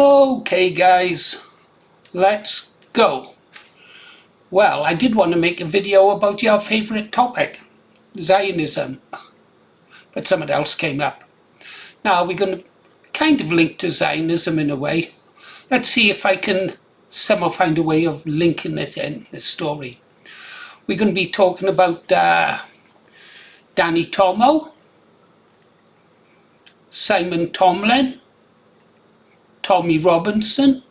Okay guys, let's go. Well, I did want to make a video about your favourite topic, Zionism, but someone else came up. Now we're going to kind of link to Zionism in a way. Let's see if I can somehow find a way of linking it in this story. We're going to be talking about Danny Tommo, Simon Tomlin, Tommy Robinson,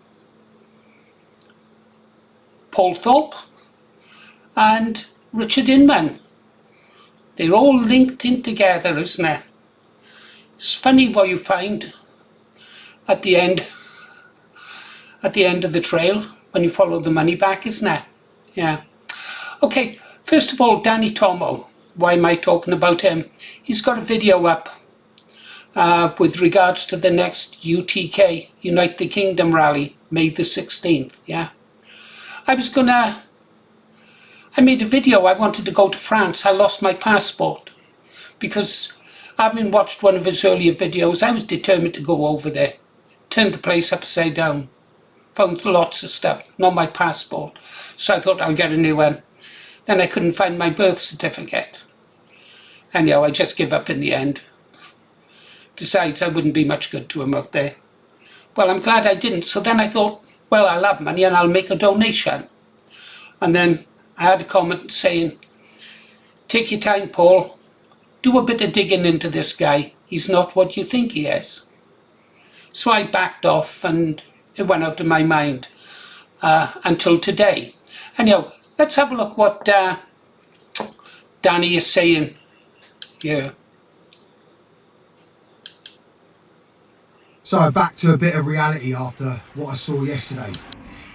Paul Thorpe, and Richard Inman. They're all linked in together, isn't it? It's funny what you find at the end of the trail when you follow the money back, isn't it? Yeah. Okay, first of all, Danny Tommo. Why am I talking about him? He's got a video up with regards to the next UTK, Unite the Kingdom rally, May the 16th, yeah. I made a video. I wanted to go to France. I lost my passport because having watched one of his earlier videos, I was determined to go over there. Turned the place upside down. Found lots of stuff, not my passport. So I thought I'll get a new one. Then I couldn't find my birth certificate. Anyhow, I just give up in the end. Besides, I wouldn't be much good to him out there. Well, I'm glad I didn't. So then I thought, well, I'll have money and I'll make a donation. And then I had a comment saying, take your time, Paul. Do a bit of digging into this guy. He's not what you think he is. So I backed off and it went out of my mind until today. Anyhow, let's have a look what Danny is saying here. So back to a bit of reality after what I saw yesterday.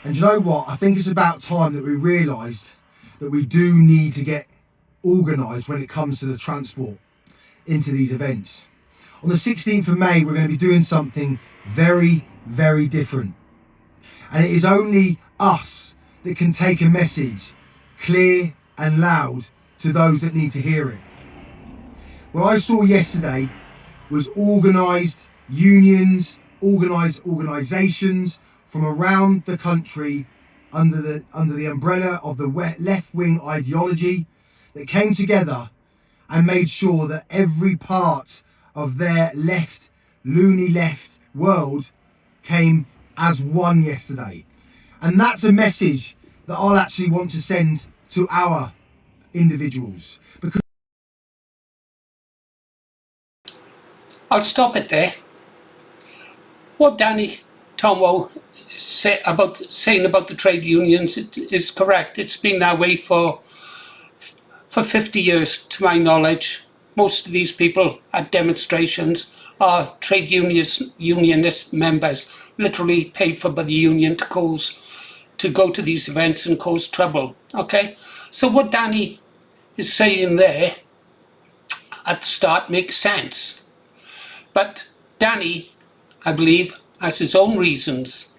And you know what? I think it's about time that we realised that we do need to get organised when it comes to the transport into these events. On the 16th of May, we're going to be doing something very, very different. And it is only us that can take a message clear and loud to those that need to hear it. What I saw yesterday was organised unions, organised organisations from around the country under the umbrella of the left-wing ideology that came together and made sure that every part of their loony left world came as one yesterday. And that's a message that I'll actually want to send to our individuals. Because I'll stop it there. What Danny Tommo saying about the trade unions is correct. It's been that way for 50 years, to my knowledge. Most of these people at demonstrations are trade unionist members, literally paid for by the union to go to these events and cause trouble. Okay, so what Danny is saying there at the start makes sense, but Danny, I believe, has his own reasons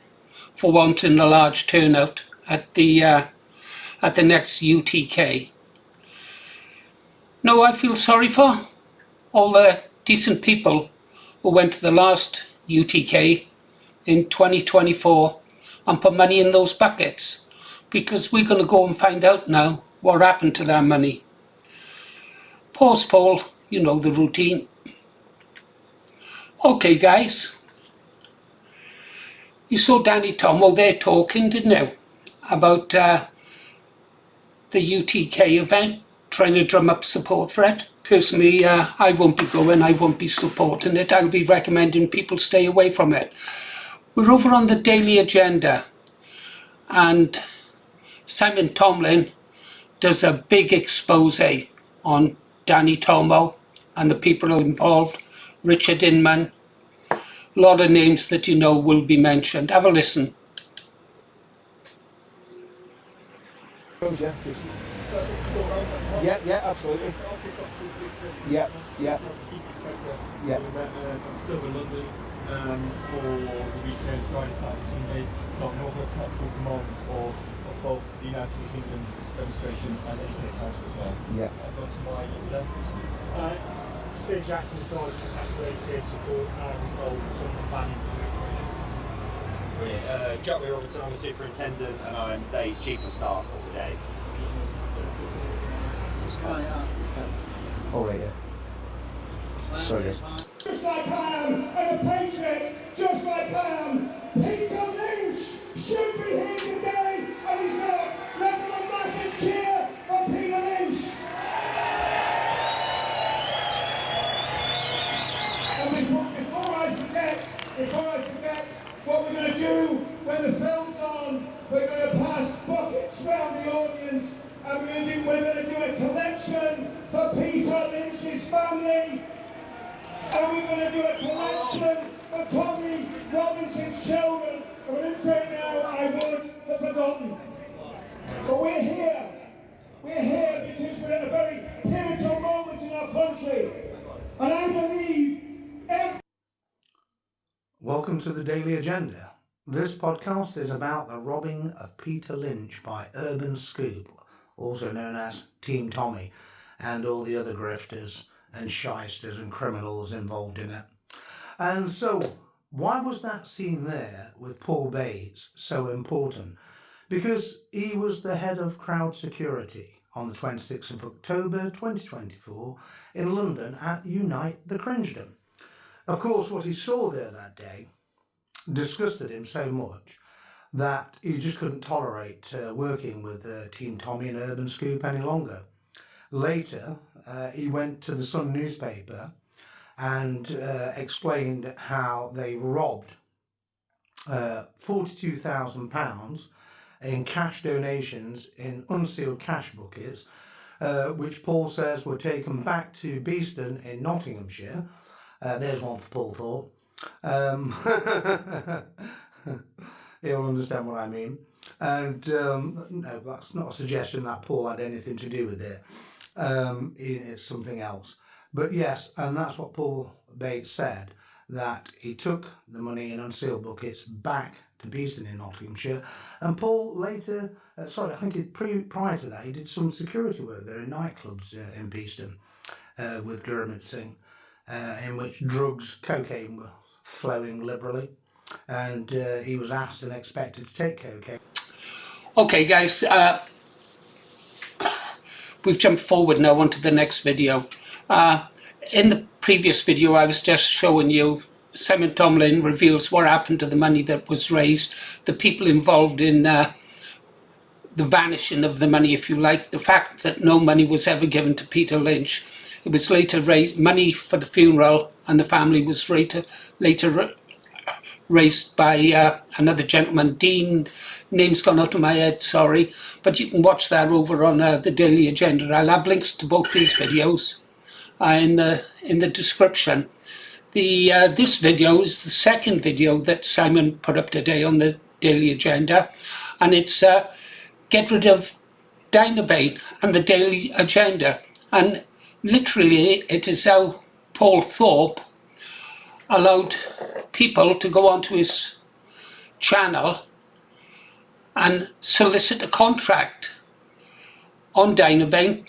for wanting a large turnout at the next UTK. No, I feel sorry for all the decent people who went to the last UTK in 2024 and put money in those buckets, because we're going to go and find out now what happened to that money. Pause, Paul, you know the routine. Okay, guys. You saw Danny Tommo there talking, didn't you, about the UTK event, trying to drum up support for it. Personally, I won't be going, I won't be supporting it. I'll be recommending people stay away from it. We're over on the daily agenda, and Simon Tomlin does a big expose on Danny Tommo and the people involved, Richard Inman. A lot of names that you know will be mentioned. Have a listen. Yeah, absolutely. Yeah. Silver London for the weekend, Friday, Saturday, Sunday. So Northwest Tactical Commands of both the United Kingdom demonstration and UK Council as well. Yeah. I've got to my left. Steve Jackson, so I was congratulated, support and involved in some of the planning. Joey Robinson, I'm a superintendent, and I'm Dave's chief of staff for the day. Oh wait, yeah. Sorry. Just like I am, and a patriot, just like I am. Peter Lynch should be here today, and he's not. Let them a massive cheer for Peter Lynch. And before I forget what we're going to do when the film's on, we're going to pass buckets round the audience, and we're going to do a collection for Peter Lynch's family. And we're going to do a collection for Tommy Robinson's children. And I didn't say now, I would have forgotten. But we're here. We're here because we're at a very pivotal moment in our country. And I believe Welcome to the Daily Agenda. This podcast is about the robbing of Peter Lynch by Urban Scoop, also known as Team Tommy, and all the other grifters and shysters and criminals involved in it. And so, why was that scene there with Paul Bates so important? Because he was the head of crowd security on the 26th of October 2024 in London at Unite the Cringedom. Of course, what he saw there that day disgusted him so much that he just couldn't tolerate working with Team Tommy and Urban Scoop any longer. Later, he went to the Sun newspaper and explained how they robbed £42,000 in cash donations in unsealed cash buckets, which Paul says were taken back to Beeston in Nottinghamshire. There's one for Paul Thorpe. He'll understand what I mean. And no, that's not a suggestion that Paul had anything to do with it. It's something else. But yes, and that's what Paul Bates said, that he took the money in unsealed buckets back to Beeston in Nottinghamshire. And Paul later, I think prior to that, he did some security work there in nightclubs in Beeston with Gurmit Singh, in which cocaine were flowing liberally. And he was asked and expected to take cocaine. Okay guys, we've jumped forward now onto the next video. In the previous video I was just showing you Simon Tomlin reveals what happened to the money that was raised, the people involved in the vanishing of the money, if you like, the fact that no money was ever given to Peter Lynch. It was later raised, money for the funeral and the family was later raised by another gentleman, Dean, name's gone out of my head, sorry, but you can watch that over on the Daily Agenda. I'll have links to both these videos in the description. This video is the second video that Simon put up today on the Daily Agenda, and it's get rid of Dinobane and the Daily Agenda. And literally it is how Paul Thorpe allowed people to go onto his channel and solicit a contract on Dinobane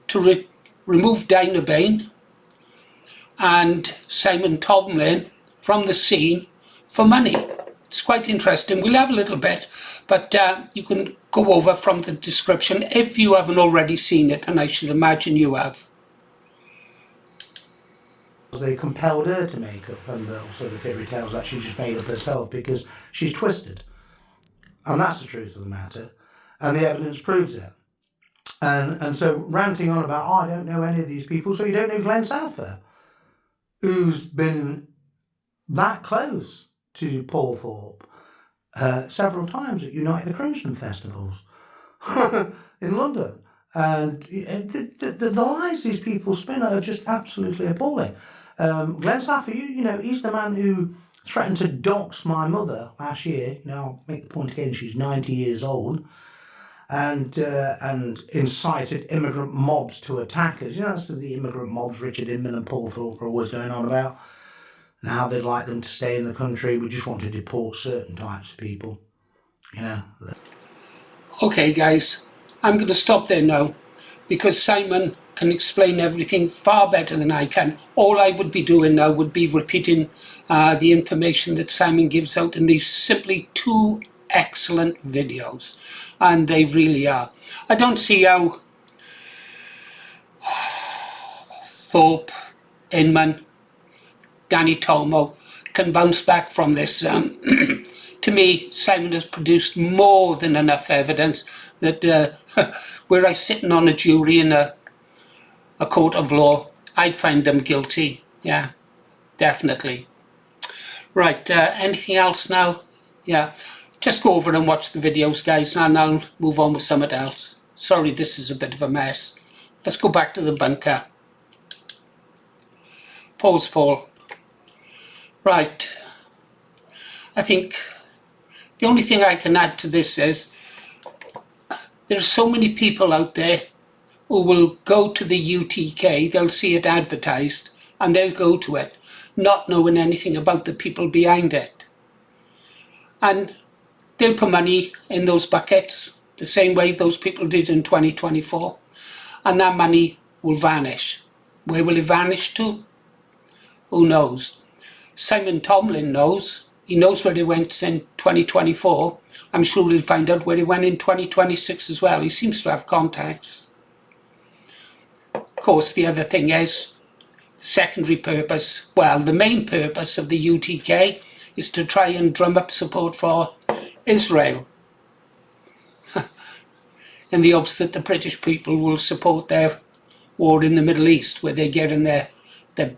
to remove Dinobane and Simon Tomlin from the scene for money. It's quite interesting. We'll have a little bit, but you can go over from the description if you haven't already seen it, and I should imagine you have. They compelled her to make up, and also the fairy tales that she just made up herself because she's twisted. And that's the truth of the matter, and the evidence proves it. And so ranting on about, I don't know any of these people, so you don't know Glenn Souther, who's been that close to Paul Thorpe several times at Unite the Crimson festivals in London. And the lies these people spin are just absolutely appalling. Glenn Souther, he's the man who threatened to dox my mother last year. Now, I'll make the point again, she's 90 years old. And incited immigrant mobs to attack us. That's the immigrant mobs Richard Inman and Paul Thorpe are always going on about. And how they'd like them to stay in the country. We just want to deport certain types of people. Okay, guys, I'm going to stop there now. because Simon can explain everything far better than I can. All I would be doing now would be repeating the information that Simon gives out in these simply two excellent videos, and they really are. I don't see how Thorpe, Inman, Danny Tommo can bounce back from this. To me, Simon has produced more than enough evidence that were I sitting on a jury in a court of law, I'd find them guilty. Yeah, definitely. Right, anything else now? Yeah, just go over and watch the videos, guys, and I'll move on with something else. Sorry, this is a bit of a mess. Let's go back to the bunker. Pause, Paul. Right, I think the only thing I can add to this is there are so many people out there who will go to the UTK, they'll see it advertised, and they'll go to it, not knowing anything about the people behind it. And they'll put money in those buckets, the same way those people did in 2024, and that money will vanish. Where will it vanish to? Who knows? Simon Tomlin knows. He knows where it went in 2024. I'm sure he'll find out where it went in 2026 as well. He seems to have contacts. Of course, the other thing is secondary purpose. Well, the main purpose of the UTK is to try and drum up support for Israel in the hopes that the British people will support their war in the Middle East, where they're getting their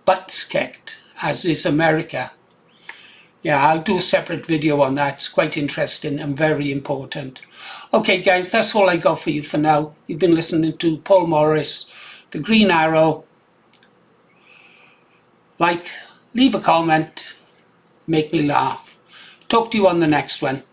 butts kicked, as is America. Yeah, I'll do a separate video on that. It's quite interesting and very important. Okay, guys, that's all I got for you for now. You've been listening to Paul Morris, The Green Arrow. Like, leave a comment, make me laugh. Talk to you on the next one.